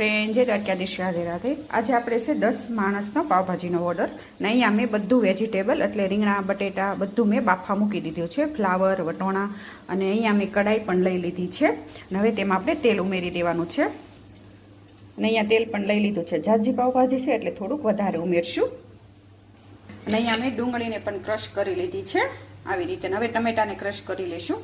Friend, જય દ્વારકાધીશ, રાધે રાધે. આજે આપણે છે 10 માણસનો પાવભાજીનો ઓર્ડર ને અહીંયા મેં બધું વેજીટેબલ એટલે રીંગણા બટેટા બધું મેં બાફા મૂકી દીધું છે, ફ્લાવર વટોણા, અને અહીંયા મેં કઢાઈ પણ લઈ લીધી છે. અને હવે તેમાં આપણે તેલ ઉમેરી દેવાનું છે. અને અહીંયા તેલ પણ લઈ લીધું છે. જાજી પાવભાજી છે એટલે થોડુંક વધારે ઉમેરશું. અને અહીંયા મેં ડુંગળીને પણ ક્રશ કરી લીધી છે આવી રીતે. હવે ટમેટાને ક્રશ કરી લેશું.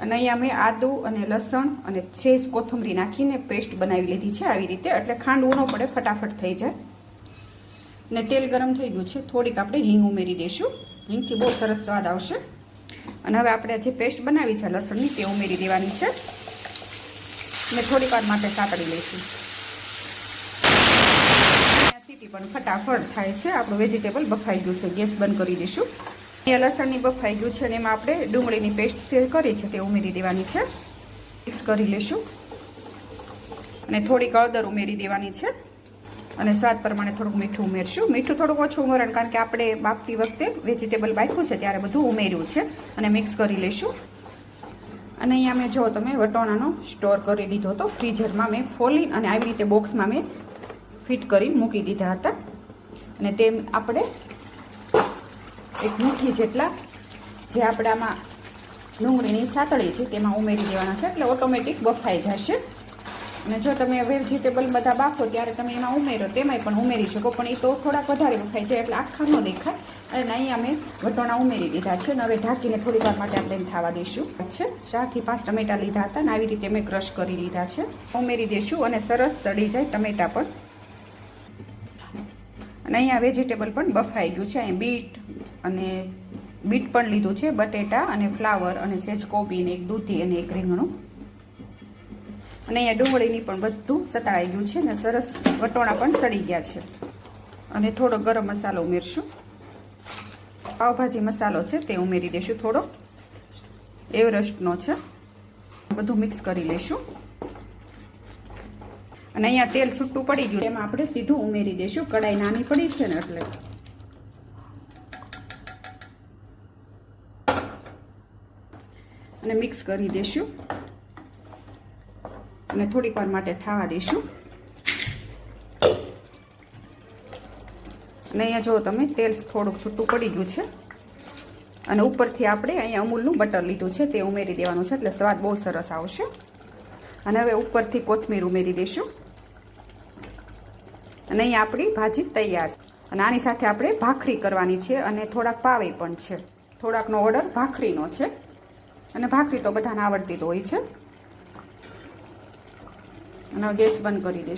અને અહીંયા મેં આદુ અને લસણ અને સેજ કોથમરી નાખીને પેસ્ટ બનાવી લીધી છે આવી રીતે, એટલે ખાંડવું ન પડે, ફટાફટ થઈ જાય. ને તેલ ગરમ થઈ ગયું છે, થોડીક આપણે હિંગ ઉમેરી દઈશું. હિંગથી બહુ સરસ સ્વાદ આવશે. અને હવે આપણે જે પેસ્ટ બનાવી છે લસણની તે ઉમેરી દેવાની છે ને થોડીક વાર માટે સાતળી લઈશું. સીટી પણ ફટાફટ થાય છે. આપણું વેજીટેબલ બફાઈ ગયું છે. ગેસ બંધ કરી દઈશું. અહીંયા લસણની બફાઈ ગયું છે અને એમાં આપણે ડુંગળીની પેસ્ટ સેલ કરી છે તે ઉમેરી દેવાની છે. મિક્સ કરી લઈશું. અને થોડીક હળદર ઉમેરી દેવાની છે. અને સ્વાદ પ્રમાણે થોડુંક મીઠું ઉમેરશું. મીઠું થોડુંક ઓછું ઉમેરવાનું, કારણ કે આપણે બાફતી વખતે વેજીટેબલ બાફ્યું છે ત્યારે બધું ઉમેર્યું છે. અને મિક્સ કરી લઈશું. અને અહીંયા મેં જો તમે વટોણાનો સ્ટોર કરી દીધો હતો ફ્રીઝરમાં. મેં ફોલી અને આવી રીતે બોક્સમાં મેં ફિટ કરી મૂકી દીધા હતા. અને તે આપણે એક મુઠ્ઠી જેટલા જે આપણે આમાં ડુંગળીની સાતળી છે તેમાં ઉમેરી દેવાના છે, એટલે ઓટોમેટિક બફાઈ જશે. અને જો તમે વેજીટેબલ બધા બાફો ત્યારે તમે એમાં ઉમેરો તેમાંય પણ ઉમેરી શકો, પણ એ તો થોડાક વધારે બફાઈ જાય એટલે આખા ન દેખાય. અને અહીંયા અમે વટોણા ઉમેરી દીધા છે. અને હવે ઢાંકીને થોડી વાર માટે આપણે થવા દઈશું. 4 થી 5 ટમેટા લીધા હતા અને આવી રીતે મેં ક્રશ કરી લીધા છે. ઉમેરી દઈશું અને સરસ સડી જાય ટમેટા પણ. અને અહીંયા વેજીટેબલ પણ બફાઈ ગયું છે. અહીં બીટ પણ લીધું છે, બટેટા અને ફ્લાવર અને સેજ કોબી ને એક દૂધી અને એક રીંગણું. અને અહીંયા ડુંગળીની પણ બધું સતાળાઈ ગયું છે ને સરસ વટોણા પણ સડી ગયા છે. અને થોડો ગરમ મસાલો ઉમેરશું. પાવભાજી મસાલો છે તે ઉમેરી દઈશું. થોડો એવરેસ્ટનો છે. બધું મિક્સ કરી લઈશું. અને અહીંયા તેલ છૂટું પડી ગયું, એમાં આપણે સીધું ઉમેરી દઈશું. કઢાઈ નાની પડી છે ને એટલે. અને મિક્સ કરી દઈશું. અને થોડીક વાર માટે થવા દઈશું. અને અહીંયા જો તમે તેલ થોડુંક છૂટું પડી ગયું છે. અને ઉપરથી આપણે અહીંયા અમૂલનું બટર લીધું છે તે ઉમેરી દેવાનું છે, એટલે સ્વાદ બહુ સરસ આવશે. અને હવે ઉપરથી કોથમીર ઉમેરી દઈશું. અને અહીંયા આપણી ભાજી તૈયાર છે. અને આની સાથે આપણે ભાખરી કરવાની છે અને થોડાક પાવે પણ છે. થોડાકનો ઓર્ડર ભાખરીનો છે. અને ભાખરી તો બધાને આવડતી તો હોય છે. અને ગેસ બંધ કરી દઈશું.